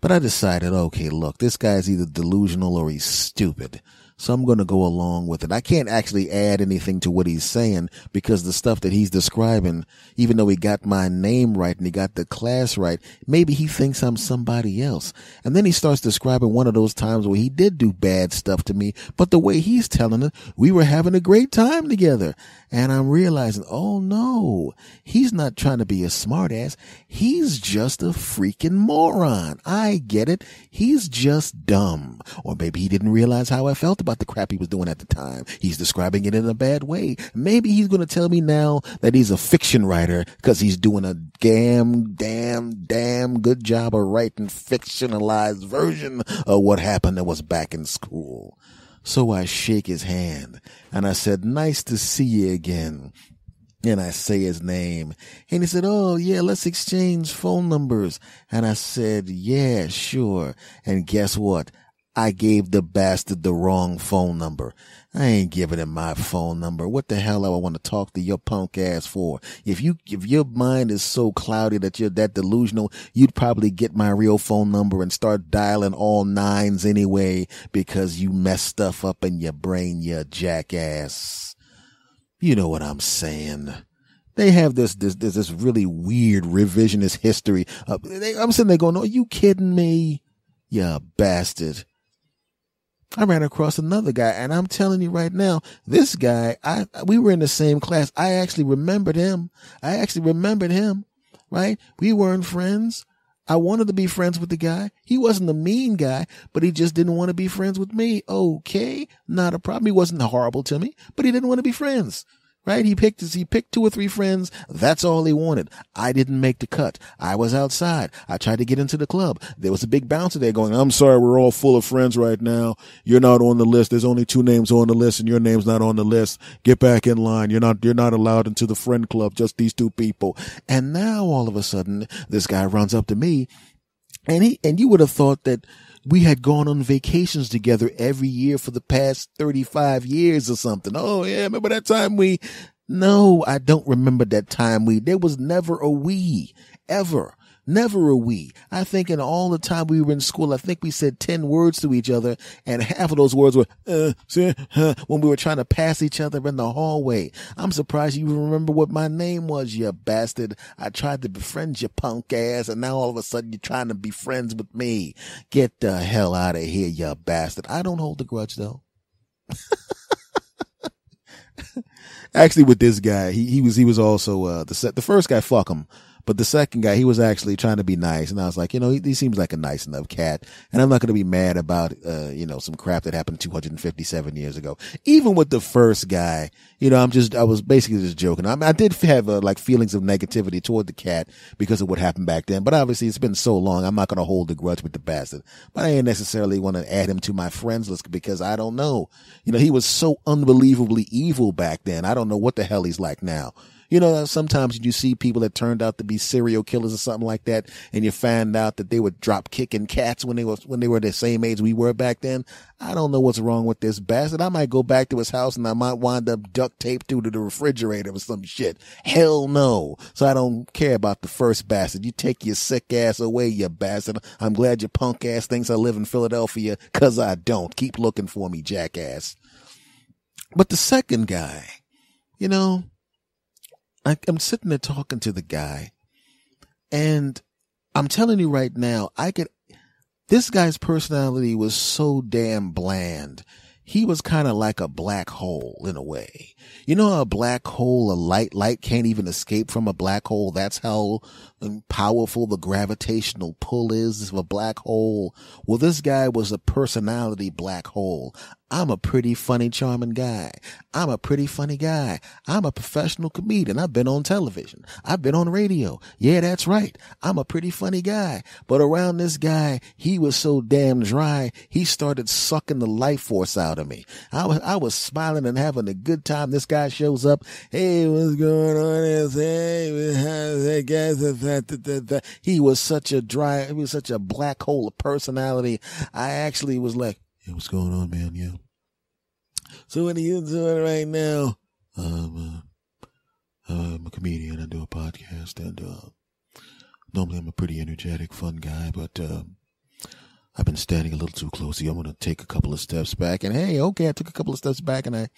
But I decided, okay, look, this guy's either delusional or he's stupid. So I'm going to go along with it. I can't actually add anything to what he's saying because the stuff that he's describing, even though he got my name right and he got the class right, maybe he thinks I'm somebody else. And then he starts describing one of those times where he did do bad stuff to me, but the way he's telling it, we were having a great time together. And I'm realizing, oh no, he's not trying to be a smartass. He's just a freaking moron. I get it. He's just dumb. Or maybe he didn't realize how I felt about the crap he was doing at the time. He's describing it in a bad way. Maybe he's going to tell me now that he's a fiction writer because he's doing a damn good job of writing fictionalized version of what happened that was back in school. So I shake his hand and I said, nice to see you again. And I say his name and he said, oh yeah, let's exchange phone numbers. And I said, yeah, sure. And guess what? I gave the bastard the wrong phone number. I ain't giving him my phone number. What the hell do I want to talk to your punk ass for? If your mind is so cloudy that you're that delusional, you'd probably get my real phone number and start dialing all nines anyway because you mess stuff up in your brain, you jackass. You know what I'm saying. They have this really weird revisionist history. I'm sitting there going, are you kidding me? You bastard. I ran across another guy and I'm telling you right now, this guy, we were in the same class. I actually remembered him, right? We weren't friends. I wanted to be friends with the guy. He wasn't a mean guy, but he just didn't want to be friends with me. Okay. Not a problem. He wasn't horrible to me, but he didn't want to be friends. Right? He picked 2 or 3 friends. That's all he wanted. I didn't make the cut. I was outside. I tried to get into the club. There was a big bouncer there going, I'm sorry, we're all full of friends right now. You're not on the list. There's only 2 names on the list and your name's not on the list. Get back in line. You're not allowed into the friend club. Just these 2 people. And now all of a sudden, this guy runs up to me and you would have thought that we had gone on vacations together every year for the past 35 years or something. Oh yeah, remember that time No, I don't remember that time there was never a we, ever. Never a we. I think in all the time we were in school, I think we said 10 words to each other, and half of those words were, when we were trying to pass each other in the hallway. I'm surprised you remember what my name was, you bastard. I tried to befriend you, punk ass, and now all of a sudden you're trying to be friends with me. Get the hell out of here, you bastard. I don't hold a grudge, though. Actually, with this guy, he was also, the first guy, fuck him. But the second guy, he was actually trying to be nice. And I was like, he seems like a nice enough cat. And I'm not going to be mad about, some crap that happened 257 years ago. Even with the first guy, I was basically just joking. I did have feelings of negativity toward the cat because of what happened back then. But obviously it's been so long. I'm not going to hold a grudge with the bastard. But I ain't necessarily want to add him to my friends list because I don't know. He was so unbelievably evil back then. I don't know what the hell he's like now. Sometimes you see people that turned out to be serial killers or something like that, and you find out that they were drop kicking cats when they were the same age we were back then. I don't know what's wrong with this bastard. I might go back to his house and I might wind up duct taped to the refrigerator or some shit. Hell no. So I don't care about the first bastard. You take your sick ass away, you bastard. I'm glad your punk ass thinks I live in Philadelphia, 'cause I don't. Keep looking for me, jackass. But the second guy, I'm sitting there talking to the guy, and I'm telling you right now, this guy's personality was so damn bland. He was kind of like a black hole in a way. You know, a black hole, light can't even escape from a black hole. That's how powerful the gravitational pull is of a black hole. Well, this guy was a personality black hole. I'm a pretty funny, charming guy. I'm a pretty funny guy. I'm a professional comedian. I've been on television. I've been on radio. Yeah, that's right. I'm a pretty funny guy. But around this guy, he was so damn dry, he started sucking the life force out of me. I was smiling and having a good time. This guy shows up. Hey, what's going on? Hey, guys. He was such a black hole of personality. I actually was like, hey, what's going on, man? Yeah. So what are you doing right now? I'm a comedian. I do a podcast, and normally I'm a pretty energetic, fun guy, but I've been standing a little too close. I'm going to take a couple of steps back. And hey, okay, I took a couple of steps back, and I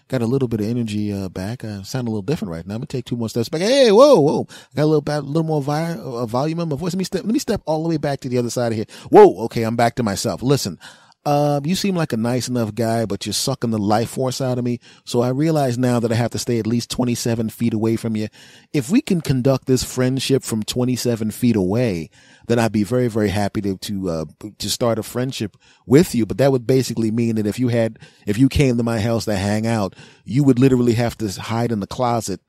got a little bit of energy back. I sound a little different right now. I'm going to take 2 more steps back. Hey, whoa. I got a little more volume in my voice. Let me step all the way back to the other side of here. Whoa, okay, I'm back to myself. Listen. You seem like a nice enough guy, but you're sucking the life force out of me. So I realize now that I have to stay at least 27 feet away from you. If we can conduct this friendship from 27 feet away, then I'd be very, very happy to start a friendship with you. But that would basically mean that if you came to my house to hang out, you would literally have to hide in the closet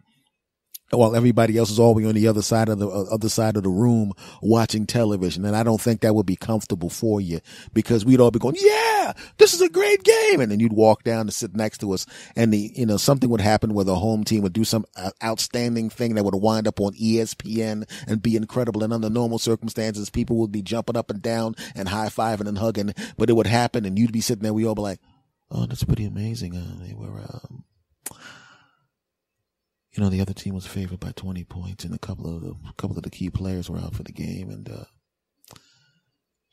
while everybody else is all the way on the other side of the room watching television. And I don't think that would be comfortable for you, because we'd all be going, yeah, this is a great game. And then you'd walk down to sit next to us, and something would happen where the home team would do some outstanding thing that would wind up on ESPN and be incredible. And under normal circumstances, people would be jumping up and down and high-fiving and hugging, but it would happen and you'd be sitting there. We all be like, oh, that's pretty amazing. They were, the other team was favored by 20 points, and a couple of the key players were out for the game, and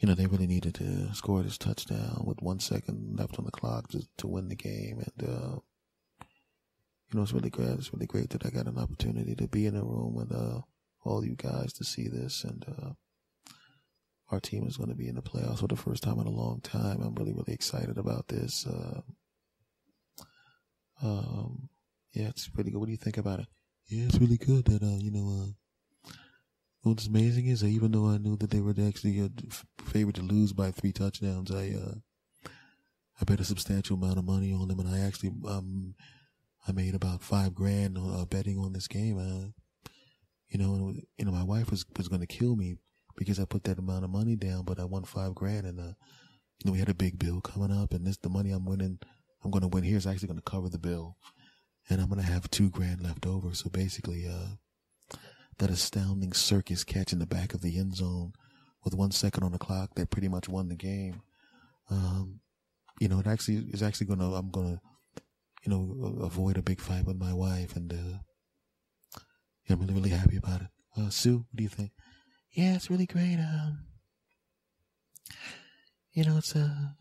they really needed to score this touchdown with 1 second left on the clock to win the game, and it's really great. It's really great that I got an opportunity to be in a room with all you guys to see this, and our team is going to be in the playoffs for the first time in a long time. I'm really, really excited about this. Yeah, it's pretty good. What do you think about it? Yeah, it's really good that, what's amazing is that even though I knew that they were actually favored to lose by 3 touchdowns, I bet a substantial amount of money on them, and I actually, I made about $5,000 betting on this game. My wife was going to kill me because I put that amount of money down, but I won $5,000, and, we had a big bill coming up, and the money I'm going to win here is actually going to cover the bill. And I'm going to have $2,000 left over. So basically, that astounding circus catch in the back of the end zone with 1 second on the clock that pretty much won the game. It actually is actually I'm going to, avoid a big fight with my wife. And, I'm really, really happy about it. Sue, what do you think? Yeah, it's really great. I'm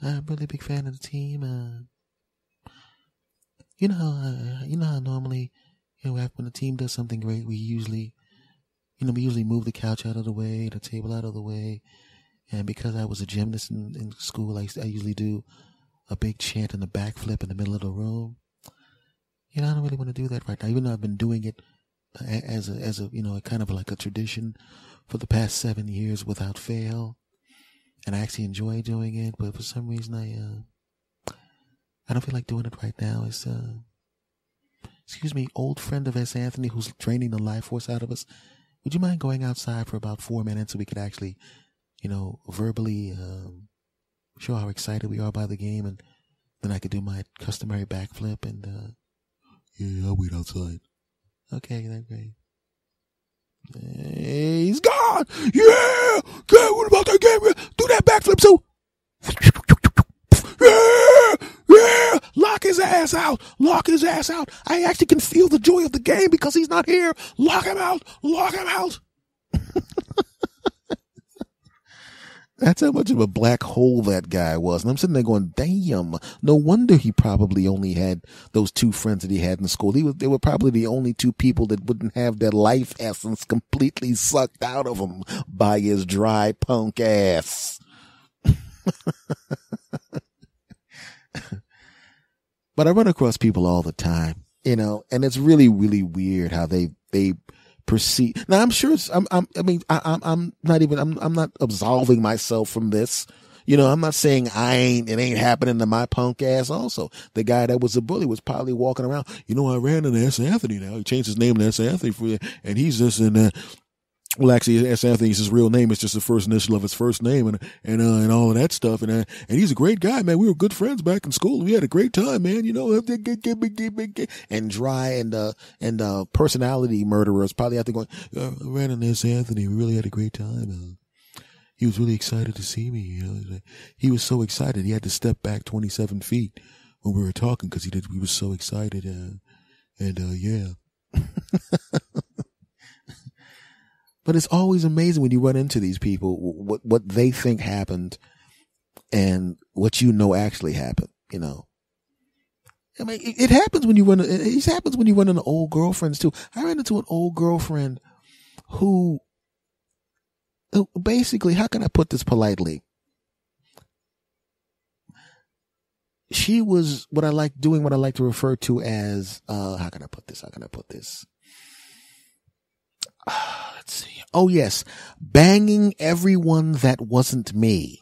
a really big fan of the team. You know how normally, when the team does something great, we usually move the couch out of the way, the table out of the way. And because I was a gymnast in school, I usually do a big chant and a backflip in the middle of the room. I don't really want to do that right now, even though I've been doing it as a kind of like a tradition for the past 7 years without fail. And I actually enjoy doing it, but for some reason I don't feel like doing it right now. It's, excuse me, old friend of S. Anthony who's draining the life force out of us. Would you mind going outside for about 4 minutes so we could actually, verbally show how excited we are by the game, and then I could do my customary backflip and, yeah, I'll wait outside. Okay, that's great. Hey, he's gone! Yeah! Okay, what about that game? Do that backflip, so... Yeah! Lock his ass out! Lock his ass out! I actually can feel the joy of the game because he's not here! Lock him out! Lock him out! That's how much of a black hole that guy was. And I'm sitting there going, damn, no wonder he probably only had those two friends that he had in school. They were probably the only two people that wouldn't have their life essence completely sucked out of him by his dry punk ass. But I run across people all the time, you know, and it's really, really weird how they perceive. Now I'm sure I'm not absolving myself from this. You know, I'm not saying it ain't happening to my punk ass also. The guy that was a bully was probably walking around, you know, I ran into S. Anthony now. He changed his name to S. Anthony and he's just in, well, actually, S. Anthony's his real name. It's just the first initial of his first name and all of that stuff. And he's a great guy, man. We were good friends back in school. We had a great time, man. You know, and dry and personality murderers probably out there going, I ran into S. Anthony. We really had a great time. He was really excited to see me. You know, he was so excited. He had to step back 27 feet when we were talking because he was so excited. Yeah. But it's always amazing when you run into these people, what they think happened and what you know actually happened, you know. I mean, it happens when you run into old girlfriends too. I ran into an old girlfriend who basically, how can I put this politely? She was what I like to refer to as, how can I put this? Let's see. Oh yes. Banging everyone that wasn't me.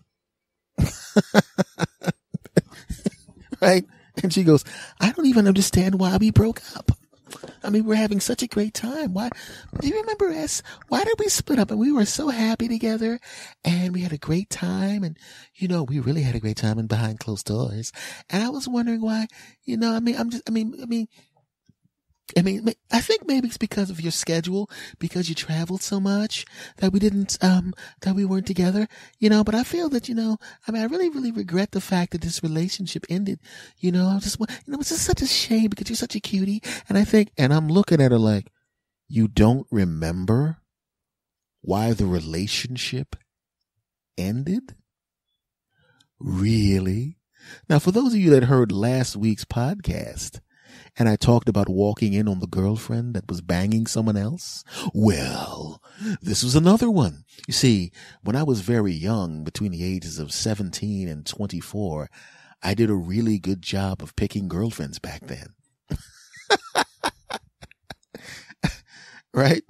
Right? And she goes, I don't even understand why we broke up. I mean, we're having such a great time. Why? Do you remember us? Why did we split up? And we were so happy together and we had a great time. And, you know, we really had a great time and behind closed doors. And I was wondering why, you know, I think maybe it's because of your schedule, because you traveled so much that we weren't together, you know, but I feel that, you know, I really, really regret the fact that this relationship ended, you know, it's just such a shame because you're such a cutie. And I'm looking at her like, you don't remember why the relationship ended? Really? Now, for those of you that heard last week's podcast, and I talked about walking in on the girlfriend that was banging someone else. Well, this was another one. You see, when I was very young, between the ages of 17 and 24, I did a really good job of picking girlfriends back then. Right?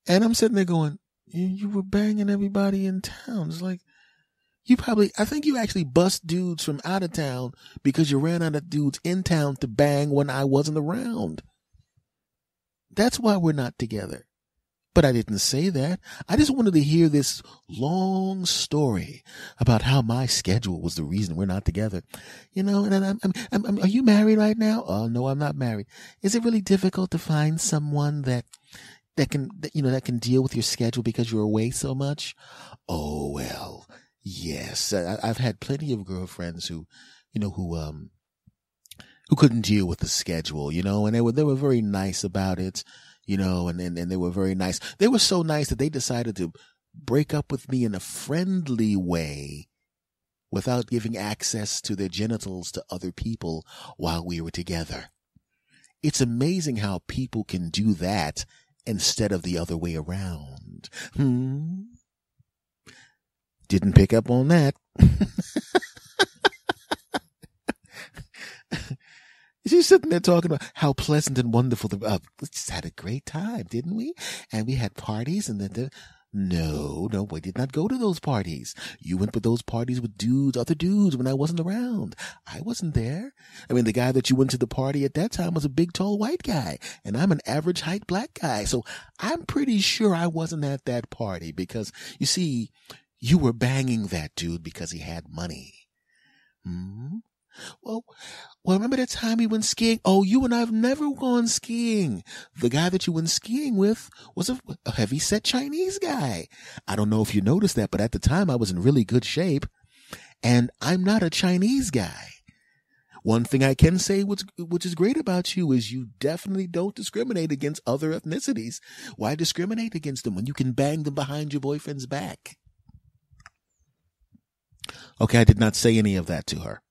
And I'm sitting there going, you were banging everybody in town. It's like, I think you actually bust dudes from out of town because you ran out of dudes in town to bang when I wasn't around. That's why we're not together. But I didn't say that. I just wanted to hear this long story about how my schedule was the reason we're not together. You know, and are you married right now? Oh, no, I'm not married. Is it really difficult to find someone that can deal with your schedule because you're away so much? Oh, well. Yes, I've had plenty of girlfriends who couldn't deal with the schedule, you know, and they were very nice about it, you know, and they were very nice. They were so nice that they decided to break up with me in a friendly way without giving access to their genitals to other people while we were together. It's amazing how people can do that instead of the other way around. Didn't pick up on that. She's sitting there talking about how pleasant and wonderful we just had a great time, didn't we? And we had parties and no, we did not go to those parties. You went to those parties with other dudes when I wasn't around. I wasn't there. I mean, the guy that you went to the party at that time was a big, tall white guy, and I'm an average height black guy. So I'm pretty sure I wasn't at that party because, you see, you were banging that dude because he had money. Well, remember that time we went skiing? Oh, you and I have never gone skiing. The guy that you went skiing with was a heavy-set Chinese guy. I don't know if you noticed that, but at the time I was in really good shape, and I'm not a Chinese guy. One thing I can say which is great about you is you definitely don't discriminate against other ethnicities. Why discriminate against them when you can bang them behind your boyfriend's back? Okay, I did not say any of that to her.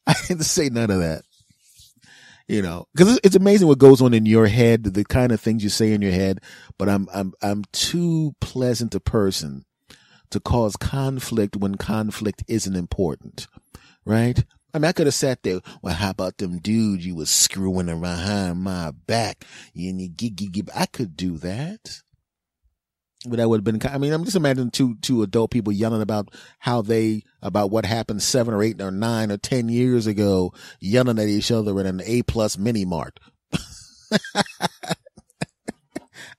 I didn't say none of that. You know, because it's amazing what goes on in your head, the kind of things you say in your head. But I'm too pleasant a person to cause conflict when conflict isn't important, right? I mean, I could have sat there. Well, how about them dudes you was screwing behind my back? I could do that. But that would have been, I mean, I'm just imagining two adult people yelling about about what happened 7 or 8 or 9 or 10 years ago, yelling at each other in an A+ mini mart.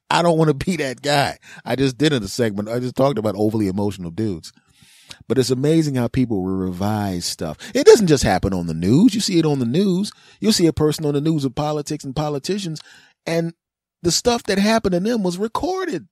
I don't want to be that guy. I just did in a segment. I just talked about overly emotional dudes. But it's amazing how people will revise stuff. It doesn't just happen on the news. You see it on the news. You'll see a person on the news of politics and politicians, and the stuff that happened to them was recorded.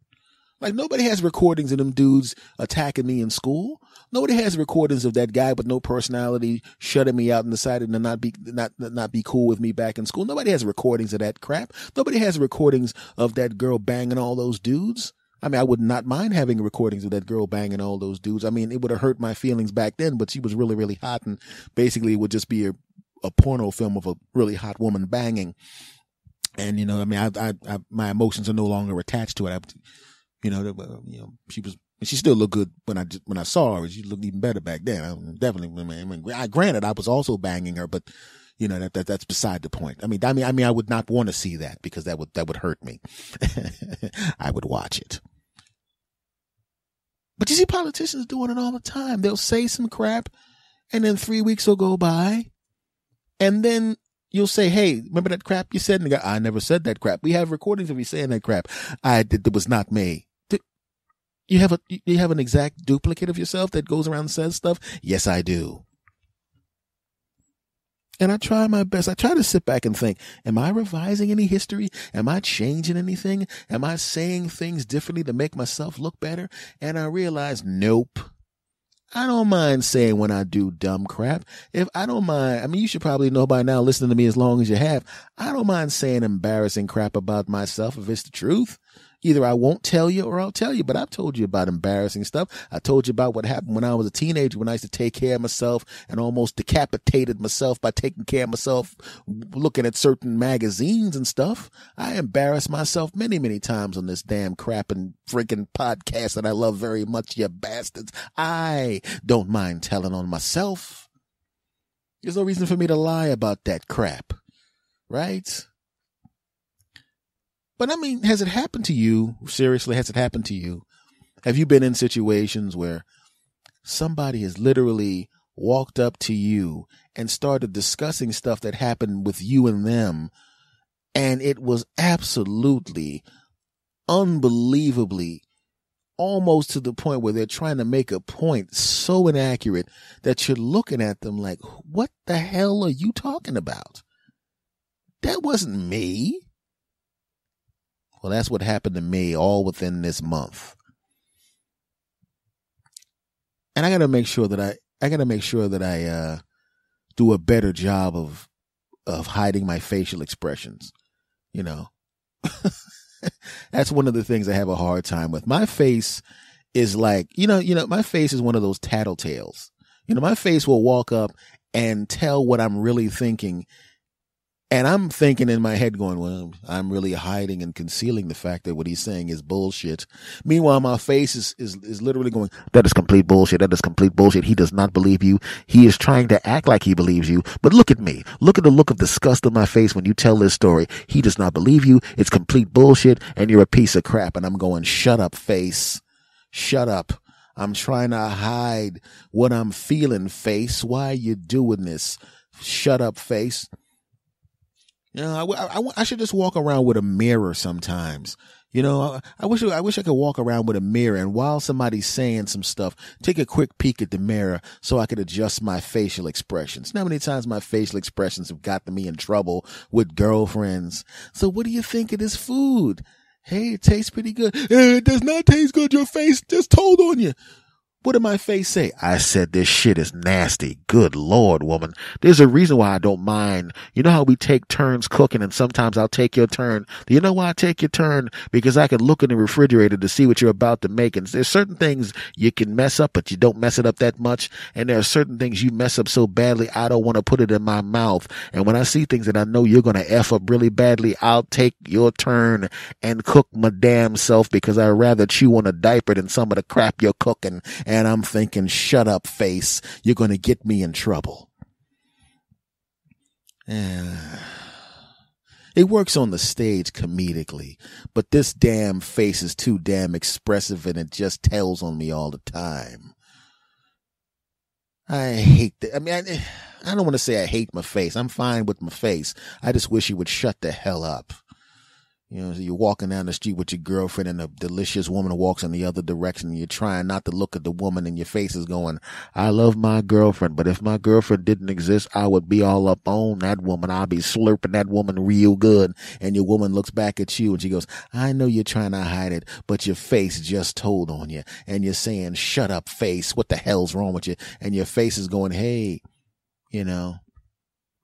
Like, nobody has recordings of them dudes attacking me in school. Nobody has recordings of that guy with no personality shutting me out and deciding to not be cool with me back in school. Nobody has recordings of that crap. Nobody has recordings of that girl banging all those dudes. I mean, I would not mind having recordings of that girl banging all those dudes. I mean, it would have hurt my feelings back then, but she was really, really hot, and basically it would just be a porno film of a really hot woman banging. And, you know, I mean, my emotions are no longer attached to it. She still looked good when I saw her. She looked even better back then. Granted, I was also banging her, but you know, that's beside the point. I mean, I would not want to see that because that would hurt me. I would watch it. But you see politicians doing it all the time. They'll say some crap, and then 3 weeks will go by, and then you'll say, "Hey, remember that crap you said?" And the guy, "I never said that crap. We have recordings of you saying that crap. It was not me." You have an exact duplicate of yourself that goes around and says stuff? Yes, I do. And I try my best. I try to sit back and think, am I revising any history? Am I changing anything? Am I saying things differently to make myself look better? And I realize, nope. I don't mind saying when I do dumb crap. If I don't mind, I mean, you should probably know by now, listening to me as long as you have, I don't mind saying embarrassing crap about myself if it's the truth. Either I won't tell you or I'll tell you, but I've told you about embarrassing stuff. I told you about what happened when I was a teenager, when I used to take care of myself and almost decapitated myself by taking care of myself, looking at certain magazines and stuff. I embarrassed myself many, many times on this damn crap and freaking podcast that I love very much, you bastards. I don't mind telling on myself. There's no reason for me to lie about that crap, right? But I mean, has it happened to you? Seriously, has it happened to you? Have you been in situations where somebody has literally walked up to you and started discussing stuff that happened with you and them, and it was absolutely, unbelievably, almost to the point where they're trying to make a point so inaccurate that you're looking at them like, what the hell are you talking about? That wasn't me. Well, that's what happened to me all within this month. And I got to make sure that I do a better job of hiding my facial expressions. You know, that's one of the things I have a hard time with. My face is like, you know, my face is one of those tattletales. You know, my face will walk up and tell what I'm really thinking. And I'm thinking in my head going, well, I'm really hiding and concealing the fact that what he's saying is bullshit. Meanwhile, my face is literally going, that is complete bullshit. That is complete bullshit. He does not believe you. He is trying to act like he believes you. But look at me. Look at the look of disgust on my face when you tell this story. He does not believe you. It's complete bullshit. And you're a piece of crap. And I'm going, shut up, face. Shut up. I'm trying to hide what I'm feeling, face. Why are you doing this? Shut up, face. You know, I should just walk around with a mirror sometimes. You know, I wish I could walk around with a mirror, and while somebody's saying some stuff, take a quick peek at the mirror so I could adjust my facial expressions. You know how many times my facial expressions have gotten me in trouble with girlfriends? So what do you think of this food? Hey, it tastes pretty good. It does not taste good. Your face just told on you. What did my face say? I said, this shit is nasty. Good Lord, woman. There's a reason why I don't mind. You know how we take turns cooking and sometimes I'll take your turn. Do you know why I take your turn? Because I can look in the refrigerator to see what you're about to make. And there's certain things you can mess up, but you don't mess it up that much. And there are certain things you mess up so badly, I don't want to put it in my mouth. And when I see things that I know you're going to F up really badly, I'll take your turn and cook my damn self because I'd rather chew on a diaper than some of the crap you're cooking. And I'm thinking, shut up, face. You're going to get me in trouble. It works on the stage comedically, but this damn face is too damn expressive and it just tells on me all the time. I hate that. I mean, I don't want to say I hate my face. I'm fine with my face. I just wish you would shut the hell up. You know, so you're walking down the street with your girlfriend and a delicious woman walks in the other direction and you're trying not to look at the woman and your face is going, I love my girlfriend, but if my girlfriend didn't exist, I would be all up on that woman. I'll be slurping that woman real good. And your woman looks back at you and she goes, I know you're trying to hide it, but your face just told on you. And you're saying, shut up, face. What the hell's wrong with you? And your face is going, hey, you know,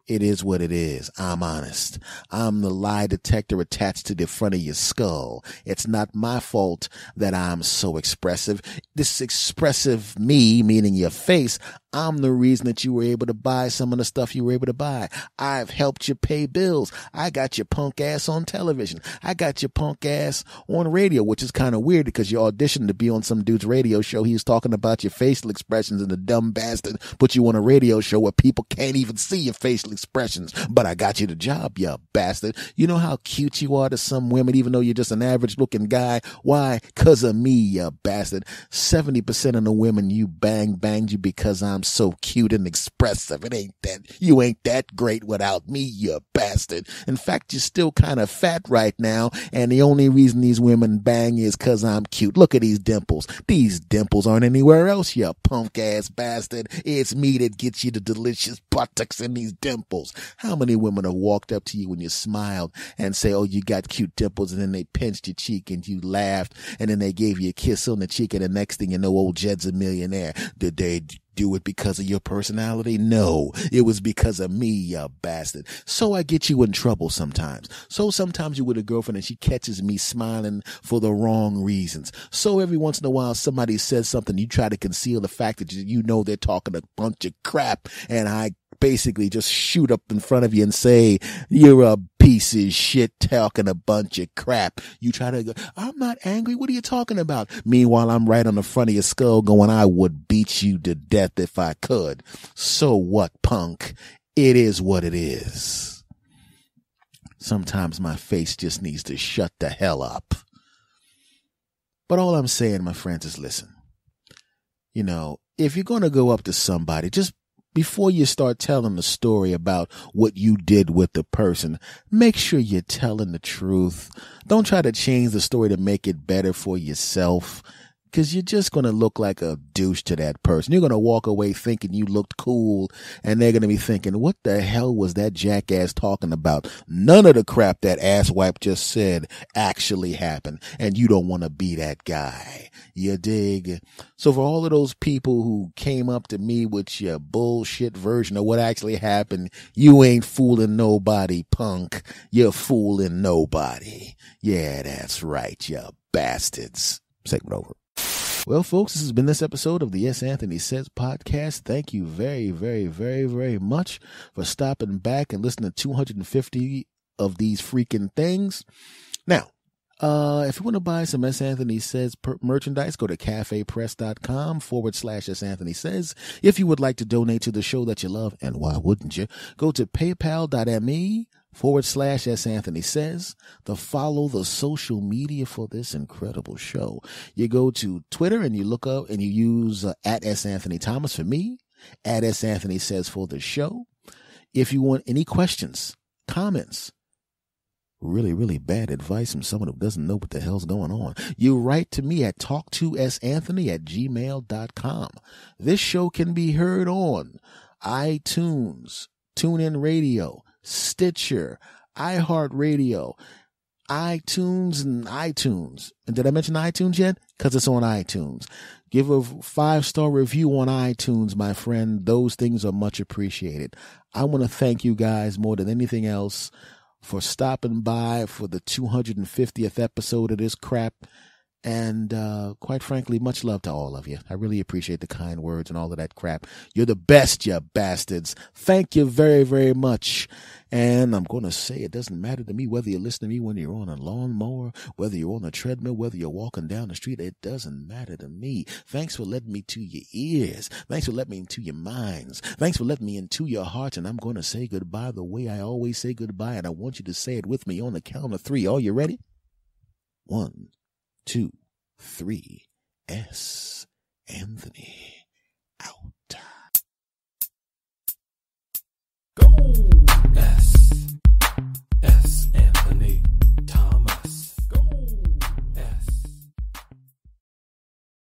it is what it is. I'm honest. I'm the lie detector attached to the front of your skull. It's not my fault that I'm so expressive. This expressive me, meaning your face, I'm the reason that you were able to buy some of the stuff you were able to buy. I've helped you pay bills. I got your punk ass on television. I got your punk ass on radio, which is kind of weird because you auditioned to be on some dude's radio show. He was talking about your facial expressions and the dumb bastard put you on a radio show where people can't even see your facial expressions. But I got you the job, you bastard. You know how cute you are to some women, even though you're just an average looking guy. Why? 'Cause of me, you bastard. 70% of the women you banged you because I'm so cute and expressive. You ain't that great without me, you bastard. In fact, you're still kind of fat right now, and the only reason these women bang is 'cause I'm cute. Look at these dimples. These dimples aren't anywhere else, you punk ass bastard. It's me that gets you the delicious buttocks and these dimples. How many women have walked up to you when you smiled and say, oh, you got cute dimples, and then they pinched your cheek and you laughed, and then they gave you a kiss on the cheek, and the next thing you know, old Jed's a millionaire. Did they do it because of your personality? No, it was because of me, you bastard. So I get you in trouble sometimes. So sometimes you're with a girlfriend and she catches me smiling for the wrong reasons. So every once in a while somebody says something, you try to conceal the fact that you know they're talking a bunch of crap, and I basically just shoot up in front of you and say, you're a piece of shit talking a bunch of crap. You try to go, I'm not angry. What are you talking about? Meanwhile, I'm right on the front of your skull going, I would beat you to death if I could. So what, punk? It is what it is. Sometimes my face just needs to shut the hell up. But all I'm saying, my friends, is listen. You know, if you're going to go up to somebody, just before you start telling the story about what you did with the person, make sure you're telling the truth. Don't try to change the story to make it better for yourself, because you're just going to look like a douche to that person. You're going to walk away thinking you looked cool, and they're going to be thinking, what the hell was that jackass talking about? None of the crap that asswipe just said actually happened, and you don't want to be that guy. You dig? So for all of those people who came up to me with your bullshit version of what actually happened, you ain't fooling nobody, punk. You're fooling nobody. Yeah, that's right, you bastards. Segment over. Well, folks, this has been this episode of the S. Anthony Says podcast. Thank you very, very, very, very much for stopping back and listening to 250 of these freaking things. Now, if you want to buy some S. Anthony Says merchandise, go to cafepress.com/S. Anthony Says. If you would like to donate to the show that you love, and why wouldn't you, go to paypal.me/S. Anthony Says to follow the social media for this incredible show. You go to Twitter and you look up and you use at S. Anthony Thomas for me, at S. Anthony Says for the show. If you want any questions, comments, really, really bad advice from someone who doesn't know what the hell's going on, you write to me at talk2santhony@gmail.com. This show can be heard on iTunes, TuneIn Radio, Stitcher, iHeartRadio, iTunes. And did I mention iTunes yet? Because it's on iTunes. Give a 5-star review on iTunes, my friend. Those things are much appreciated. I want to thank you guys more than anything else for stopping by for the 250th episode of this crap. And quite frankly, much love to all of you. I really appreciate the kind words and all of that crap. You're the best, you bastards. Thank you very, very much. And I'm going to say it doesn't matter to me whether you listen to me when you're on a lawnmower, whether you're on a treadmill, whether you're walking down the street. It doesn't matter to me. Thanks for letting me to your ears. Thanks for letting me into your minds. Thanks for letting me into your hearts. And I'm going to say goodbye the way I always say goodbye. And I want you to say it with me on the count of 3. Are you ready? 1, 2, 3. S. Anthony out.